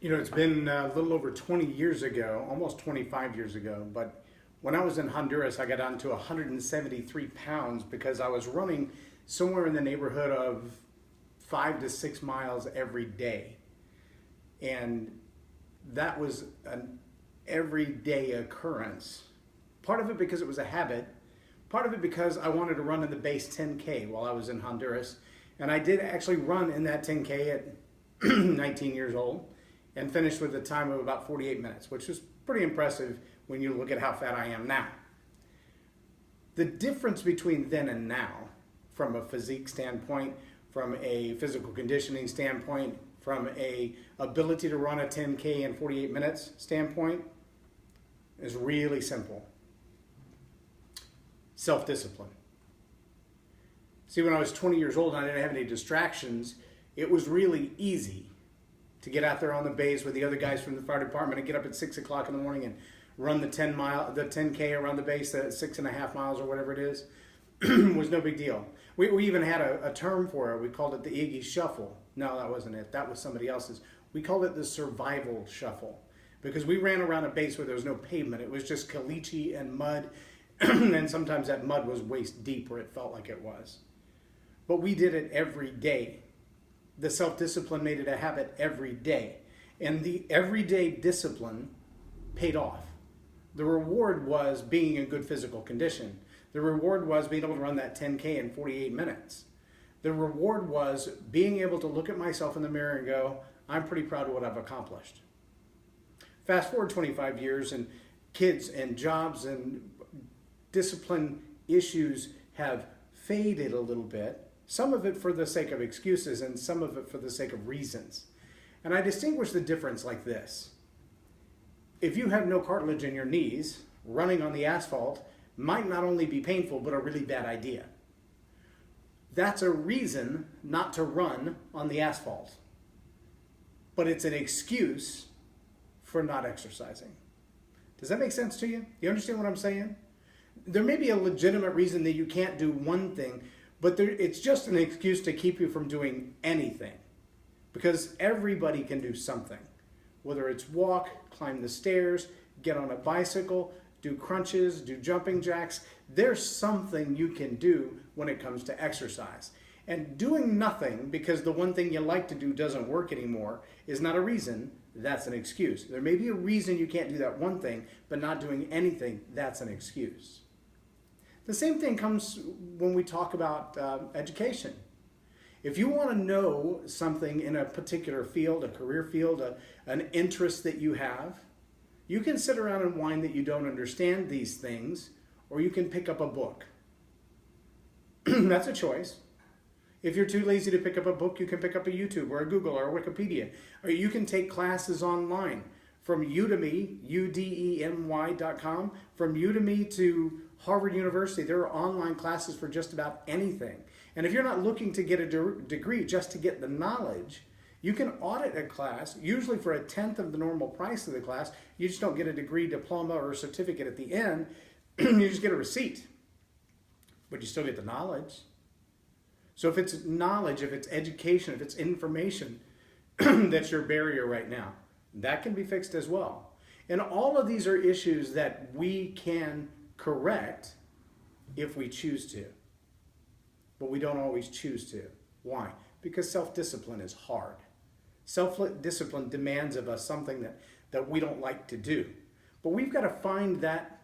You know, it's been a little over 20 years ago, almost 25 years ago, but when I was in Honduras, I got down to 173 pounds because I was running somewhere in the neighborhood of 5 to 6 miles every day. And that was an everyday occurrence. Part of it because it was a habit, part of it because I wanted to run in the base 10K while I was in Honduras. And I did actually run in that 10K at 19 years old and finished with a time of about 48 minutes, which was pretty impressive when you look at how fat I am now. The difference between then and now, from a physique standpoint, from a physical conditioning standpoint, from a ability to run a 10K in 48 minutes standpoint, is really simple. Self-discipline. See, when I was 20 years old and I didn't have any distractions, it was really easy to get out there on the base with the other guys from the fire department and get up at 6 o'clock in the morning and run the 10K around the base, the 6.5 miles or whatever it is. Was no big deal. We even had a term for it. We called it the Iggy Shuffle. No, that wasn't it. That was somebody else's. We called it the survival shuffle because we ran around a base where there was no pavement. It was just caliche and mud, and sometimes that mud was waist deep where it felt like it was. But we did it every day. The self-discipline made it a habit every day. And the everyday discipline paid off. The reward was being in good physical condition. The reward was being able to run that 10K in 48 minutes. The reward was being able to look at myself in the mirror and go, I'm pretty proud of what I've accomplished. Fast forward 25 years and kids and jobs and discipline issues have faded a little bit. Some of it for the sake of excuses and some of it for the sake of reasons. And I distinguish the difference like this. If you have no cartilage in your knees, running on the asphalt might not only be painful, but a really bad idea. That's a reason not to run on the asphalt. But it's an excuse for not exercising. Does that make sense to you? You understand what I'm saying? There may be a legitimate reason that you can't do one thing, but it's just an excuse to keep you from doing anything. Because everybody can do something. Whether it's walk, climb the stairs, get on a bicycle, do crunches, do jumping jacks, there's something you can do when it comes to exercise. And doing nothing because the one thing you like to do doesn't work anymore is not a reason, that's an excuse. There may be a reason you can't do that one thing, but not doing anything, that's an excuse. The same thing comes when we talk about education. If you want to know something in a particular field, a career field, an interest that you have, you can sit around and whine that you don't understand these things, or you can pick up a book. That's a choice. If you're too lazy to pick up a book, you can pick up a YouTube or a Google or a Wikipedia, or you can take classes online from Udemy, udemy.com, from Udemy to Harvard University. There are online classes for just about anything. And if you're not looking to get a degree just to get the knowledge, you can audit a class, usually for 1/10 of the normal price of the class. You just don't get a degree, diploma, or a certificate at the end. You just get a receipt. But you still get the knowledge. So if it's knowledge, if it's education, if it's information, that's your barrier right now. That can be fixed as well. And all of these are issues that we can correct if we choose to. But we don't always choose to. Why? Because self-discipline is hard. Self-discipline demands of us something that we don't like to do. But we've got to find that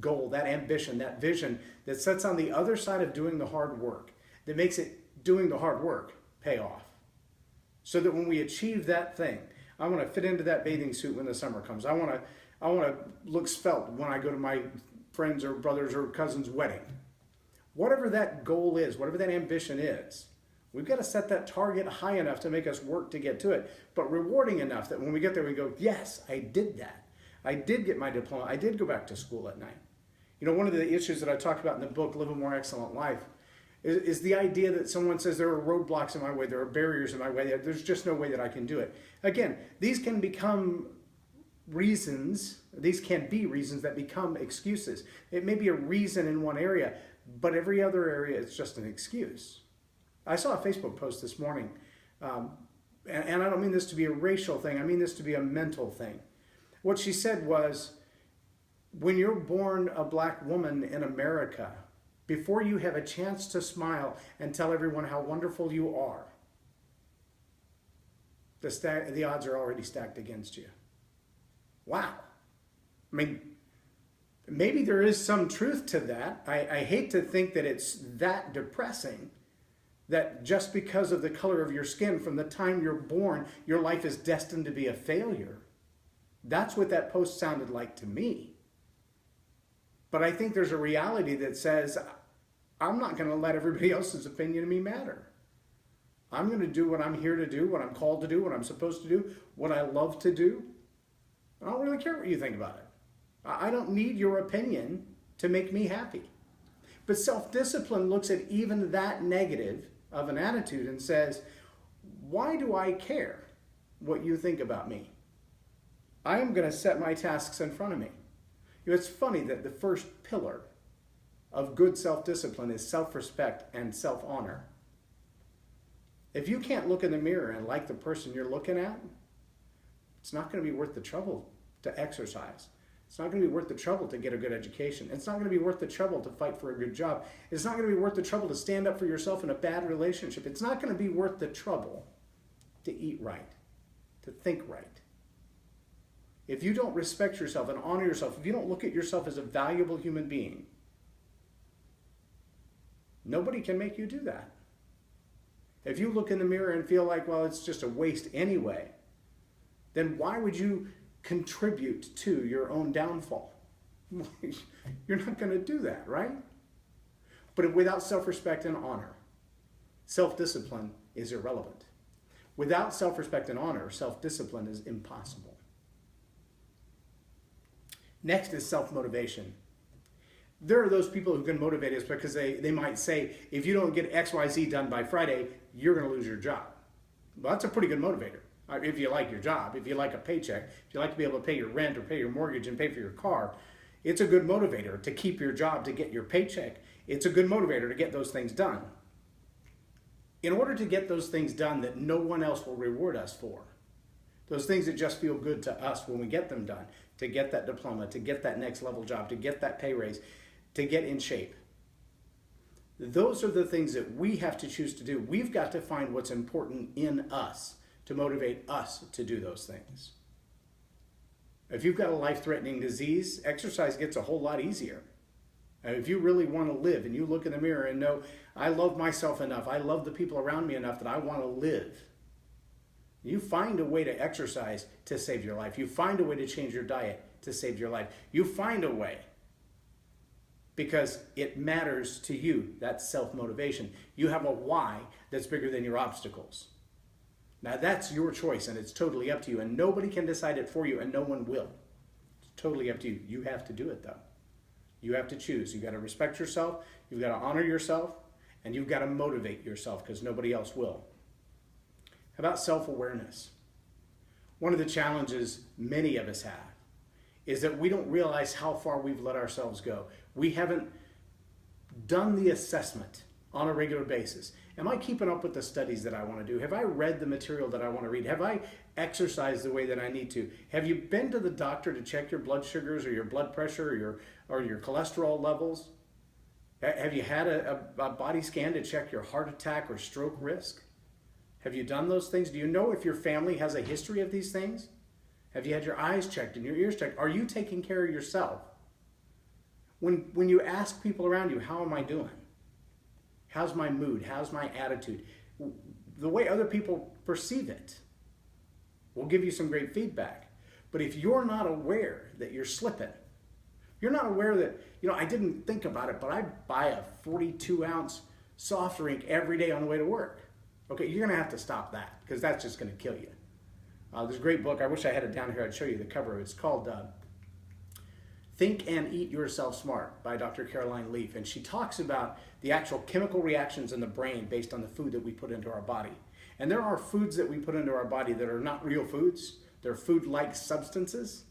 goal, that ambition, that vision that sits on the other side of doing the hard work, that makes it doing the hard work pay off. So that when we achieve that thing, I want to fit into that bathing suit when the summer comes. I want to look svelte when I go to my friends or brothers or cousins' wedding. Whatever that goal is, whatever that ambition is, we've got to set that target high enough to make us work to get to it, but rewarding enough that when we get there, we go, yes, I did that. I did get my diploma. I did go back to school at night. You know, one of the issues that I talked about in the book, Live a More Excellent Life, is the idea that someone says there are roadblocks in my way, there are barriers in my way, there's just no way that I can do it. Again, these can become reasons, these can be reasons that become excuses. It may be a reason in one area, but every other area is just an excuse. I saw a Facebook post this morning, and I don't mean this to be a racial thing, I mean this to be a mental thing. What she said was, when you're born a black woman in America, before you have a chance to smile and tell everyone how wonderful you are, the odds are already stacked against you. Wow. I mean, maybe there is some truth to that. I hate to think that it's that depressing, that just because of the color of your skin, from the time you're born, your life is destined to be a failure. That's what that post sounded like to me. But I think there's a reality that says, I'm not going to let everybody else's opinion of me matter. I'm going to do what I'm here to do, what I'm called to do, what I'm supposed to do, what I love to do. I don't really care what you think about it. I don't need your opinion to make me happy. But self-discipline looks at even that negative of an attitude and says, why do I care what you think about me? I am going to set my tasks in front of me. You know, it's funny that the first pillar of good self-discipline is self-respect and self-honor. If you can't look in the mirror and like the person you're looking at, it's not going to be worth the trouble to exercise. It's not going to be worth the trouble to get a good education. It's not going to be worth the trouble to fight for a good job. It's not going to be worth the trouble to stand up for yourself in a bad relationship. It's not going to be worth the trouble to eat right, to think right. If you don't respect yourself and honor yourself, if you don't look at yourself as a valuable human being, nobody can make you do that. If you look in the mirror and feel like, well, it's just a waste anyway, then why would you contribute to your own downfall? You're not going to do that, right? But without self-respect and honor, self-discipline is irrelevant. Without self-respect and honor, self-discipline is impossible. Next is self-motivation. There are those people who can motivate us because they might say, if you don't get XYZ done by Friday, you're going to lose your job. Well, that's a pretty good motivator. If you like your job, if you like a paycheck, if you like to be able to pay your rent or pay your mortgage and pay for your car, it's a good motivator to keep your job, to get your paycheck. It's a good motivator to get those things done. In order to get those things done that no one else will reward us for, those things that just feel good to us when we get them done, to get that diploma, to get that next level job, to get that pay raise, to get in shape. Those are the things that we have to choose to do. We've got to find what's important in us to motivate us to do those things. If you've got a life-threatening disease, exercise gets a whole lot easier. And if you really want to live and you look in the mirror and know, I love myself enough, I love the people around me enough that I want to live, you find a way to exercise to save your life. You find a way to change your diet to save your life. You find a way because it matters to you. That's self-motivation. You have a why that's bigger than your obstacles. Now that's your choice and it's totally up to you, and nobody can decide it for you and no one will. It's totally up to you. You have to do it though. You have to choose. You've got to respect yourself, you've got to honor yourself, and you've got to motivate yourself because nobody else will. How about self-awareness? One of the challenges many of us have is that we don't realize how far we've let ourselves go. We haven't done the assessment on a regular basis. Am I keeping up with the studies that I want to do? Have I read the material that I want to read? Have I exercised the way that I need to? Have you been to the doctor to check your blood sugars or your blood pressure or your cholesterol levels? Have you had a body scan to check your heart attack or stroke risk? Have you done those things? Do you know if your family has a history of these things? Have you had your eyes checked and your ears checked? Are you taking care of yourself? When you ask people around you, how am I doing? How's my mood? How's my attitude? The way other people perceive it will give you some great feedback. But if you're not aware that you're slipping, you're not aware that, I didn't think about it, but I buy a 42-ounce soft drink every day on the way to work. Okay, you're going to have to stop that because that's just going to kill you. There's a great book. I wish I had it down here. I'd show you the cover. It's called Think and Eat Yourself Smart by Dr. Caroline Leaf. And she talks about the actual chemical reactions in the brain based on the food that we put into our body. And there are foods that we put into our body that are not real foods. They're food-like substances.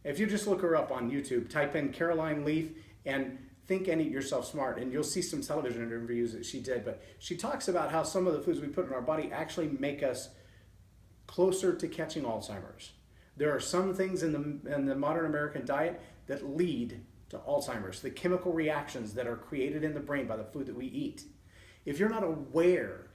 If you just look her up on YouTube, type in Caroline Leaf and Think and Eat Yourself Smart, and you'll see some television interviews that she did. But she talks about how some of the foods we put in our body actually make us closer to catching Alzheimer's. There are some things in the modern American diet that lead to Alzheimer's, the chemical reactions that are created in the brain by the food that we eat. If you're not aware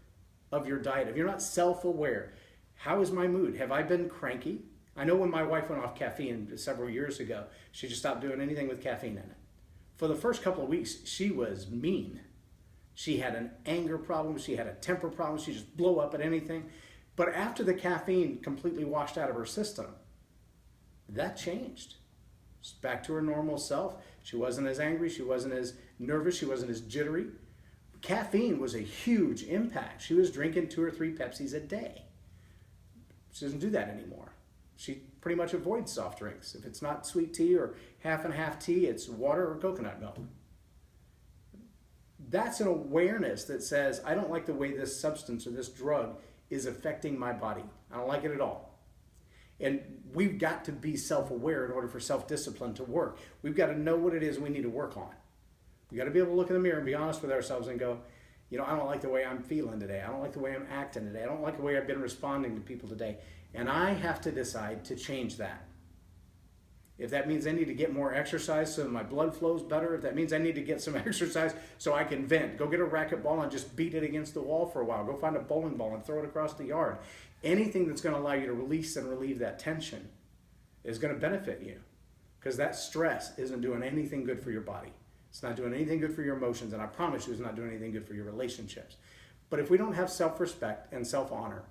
of your diet, if you're not self-aware, how is my mood? Have I been cranky? I know when my wife went off caffeine several years ago, she just stopped doing anything with caffeine in it. For the first couple of weeks, she was mean. She had an anger problem, she had a temper problem, she just blew up at anything. But after the caffeine completely washed out of her system, that changed. She's back to her normal self. She wasn't as angry, she wasn't as nervous, she wasn't as jittery. Caffeine was a huge impact. She was drinking 2 or 3 Pepsis a day. She doesn't do that anymore. She pretty much avoids soft drinks. If it's not sweet tea or half and half tea, it's water or coconut milk. That's an awareness that says, I don't like the way this substance or this drug is affecting my body. I don't like it at all. And we've got to be self-aware in order for self-discipline to work. We've got to know what it is we need to work on. We've got to be able to look in the mirror and be honest with ourselves and go, you know, I don't like the way I'm feeling today. I don't like the way I'm acting today. I don't like the way I've been responding to people today. And I have to decide to change that. If that means I need to get more exercise so my blood flows better, if that means I need to get some exercise so I can vent, go get a racquetball and just beat it against the wall for a while, go find a bowling ball and throw it across the yard. Anything that's going to allow you to release and relieve that tension is going to benefit you, because that stress isn't doing anything good for your body. It's not doing anything good for your emotions, and I promise you it's not doing anything good for your relationships. But if we don't have self-respect and self-honor,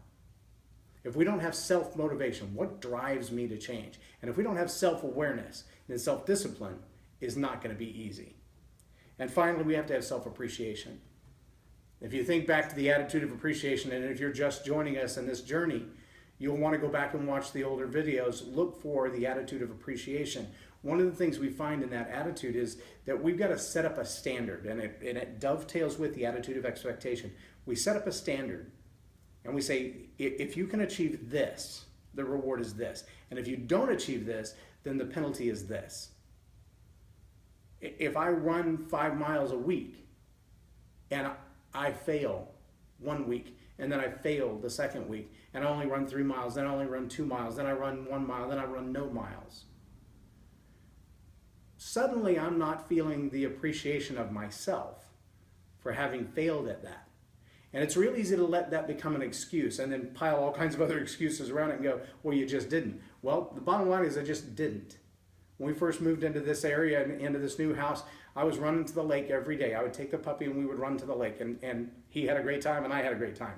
if we don't have self-motivation, what drives me to change? And if we don't have self-awareness, then self-discipline is not going to be easy. And finally, we have to have self-appreciation. If you think back to the attitude of appreciation, and if you're just joining us in this journey, you'll want to go back and watch the older videos. Look for the attitude of appreciation. One of the things we find in that attitude is that we've got to set up a standard, and it dovetails with the attitude of expectation. We set up a standard. And we say, if you can achieve this, the reward is this. And if you don't achieve this, then the penalty is this. If I run 5 miles a week and I fail 1 week, and then I fail the second week, and I only run 3 miles, then I only run 2 miles, then I run 1 mile, then I run no miles. Suddenly I'm not feeling the appreciation of myself for having failed at that. And it's real easy to let that become an excuse and then pile all kinds of other excuses around it and go, well, you just didn't. Well, the bottom line is I just didn't. When we first moved into this area and into this new house, I was running to the lake every day. I would take the puppy and we would run to the lake, and he had a great time and I had a great time.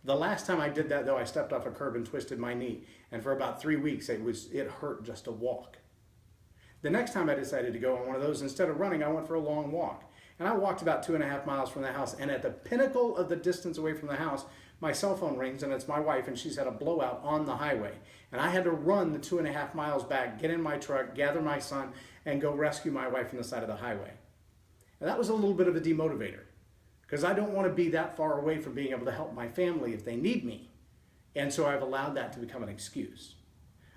The last time I did that, though, I stepped off a curb and twisted my knee. And for about 3 weeks, it hurt just to walk. The next time I decided to go on one of those, instead of running, I went for a long walk. And I walked about 2.5 miles from the house, and at the pinnacle of the distance away from the house, my cell phone rings, and it's my wife, and she's had a blowout on the highway. And I had to run the 2.5 miles back, get in my truck, gather my son, and go rescue my wife from the side of the highway. And that was a little bit of a demotivator, because I don't want to be that far away from being able to help my family if they need me. And so I've allowed that to become an excuse.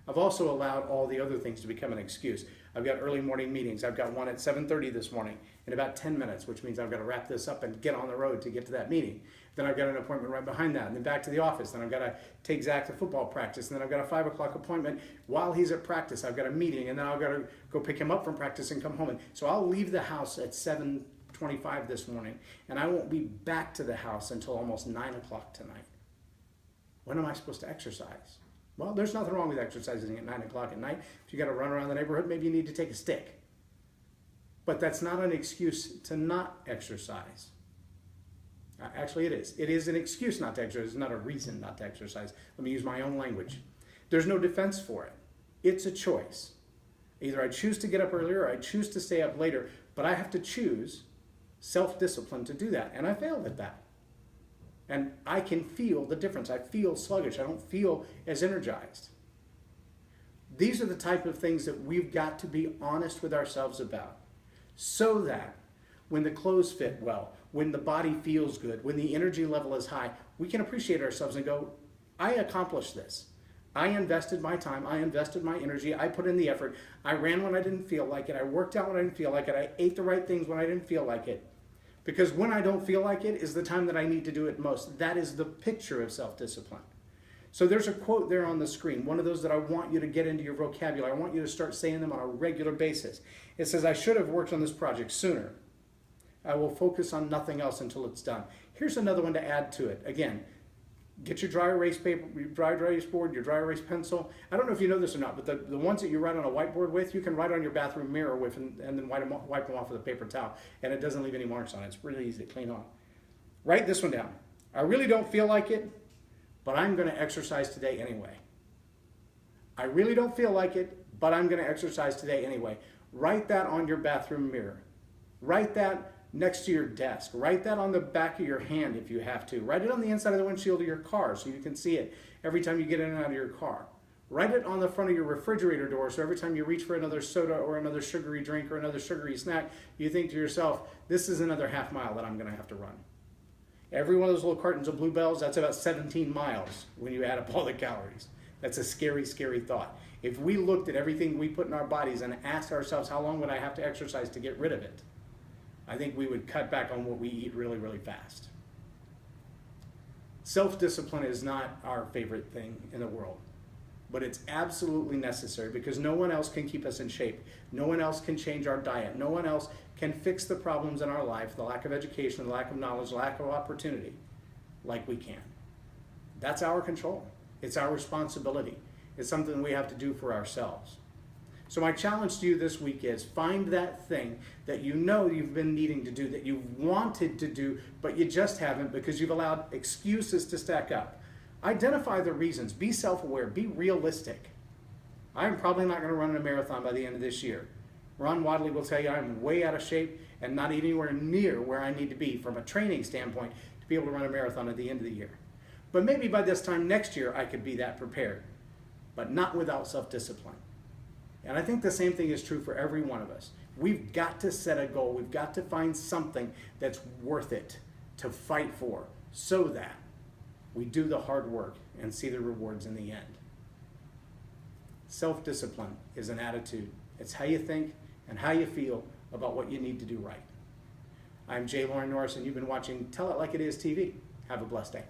I've also allowed all the other things to become an excuse. I've got early morning meetings. I've got one at 7:30 this morning in about 10 minutes, which means I've got to wrap this up and get on the road to get to that meeting. Then I've got an appointment right behind that, and then back to the office. Then I've got to take Zach to football practice, and then I've got a 5 o'clock appointment. While he's at practice, I've got a meeting, and then I've got to go pick him up from practice and come home. And so I'll leave the house at 7:25 this morning, and I won't be back to the house until almost 9 o'clock tonight. When am I supposed to exercise? Well, there's nothing wrong with exercising at 9 o'clock at night. If you got to run around the neighborhood, maybe you need to take a stick. But that's not an excuse to not exercise. Actually, it is. It is an excuse not to exercise. It's not a reason not to exercise. Let me use my own language. There's no defense for it. It's a choice. Either I choose to get up earlier or I choose to stay up later, but I have to choose self-discipline to do that. And I failed at that. And I can feel the difference. I feel sluggish. I don't feel as energized. These are the type of things that we've got to be honest with ourselves about, so that when the clothes fit well, when the body feels good, when the energy level is high, we can appreciate ourselves and go, I accomplished this. I invested my time. I invested my energy. I put in the effort. I ran when I didn't feel like it. I worked out when I didn't feel like it. I ate the right things when I didn't feel like it. Because when I don't feel like it is the time that I need to do it most. That is the picture of self-discipline. So there's a quote there on the screen, one of those that I want you to get into your vocabulary. I want you to start saying them on a regular basis. It says, I should have worked on this project sooner. I will focus on nothing else until it's done. Here's another one to add to it. Again, get your dry erase paper, your dry erase board, your dry erase pencil. I don't know if you know this or not, but the ones that you write on a whiteboard with, you can write on your bathroom mirror with and then wipe them off with a paper towel, and it doesn't leave any marks on it. It's really easy to clean off. Write this one down. I really don't feel like it, but I'm going to exercise today anyway. I really don't feel like it, but I'm going to exercise today anyway. Write that on your bathroom mirror. Write that next to your desk. Write that on the back of your hand if you have to. Write it on the inside of the windshield of your car so you can see it every time you get in and out of your car. Write it on the front of your refrigerator door so every time you reach for another soda or another sugary drink or another sugary snack, you think to yourself, this is another half mile that I'm going to have to run. Every one of those little cartons of Bluebells, that's about 17 miles when you add up all the calories. That's a scary, scary thought. If we looked at everything we put in our bodies and asked ourselves, how long would I have to exercise to get rid of it? I think we would cut back on what we eat really, really fast. Self-discipline is not our favorite thing in the world, but it's absolutely necessary because no one else can keep us in shape. No one else can change our diet. No one else can fix the problems in our life, the lack of education, the lack of knowledge, the lack of opportunity, like we can. That's our control. It's our responsibility. It's something we have to do for ourselves. So my challenge to you this week is find that thing that you know you've been needing to do, that you've wanted to do, but you just haven't because you've allowed excuses to stack up. Identify the reasons. Be self-aware. Be realistic. I'm probably not going to run a marathon by the end of this year. Ron Wadley will tell you I'm way out of shape and not anywhere near where I need to be from a training standpoint to be able to run a marathon at the end of the year. But maybe by this time next year I could be that prepared, but not without self-discipline. And I think the same thing is true for every one of us. We've got to set a goal. We've got to find something that's worth it to fight for so that we do the hard work and see the rewards in the end. Self-discipline is an attitude. It's how you think and how you feel about what you need to do right. I'm J Loren Norris, and you've been watching Tell It Like It Is TV. Have a blessed day.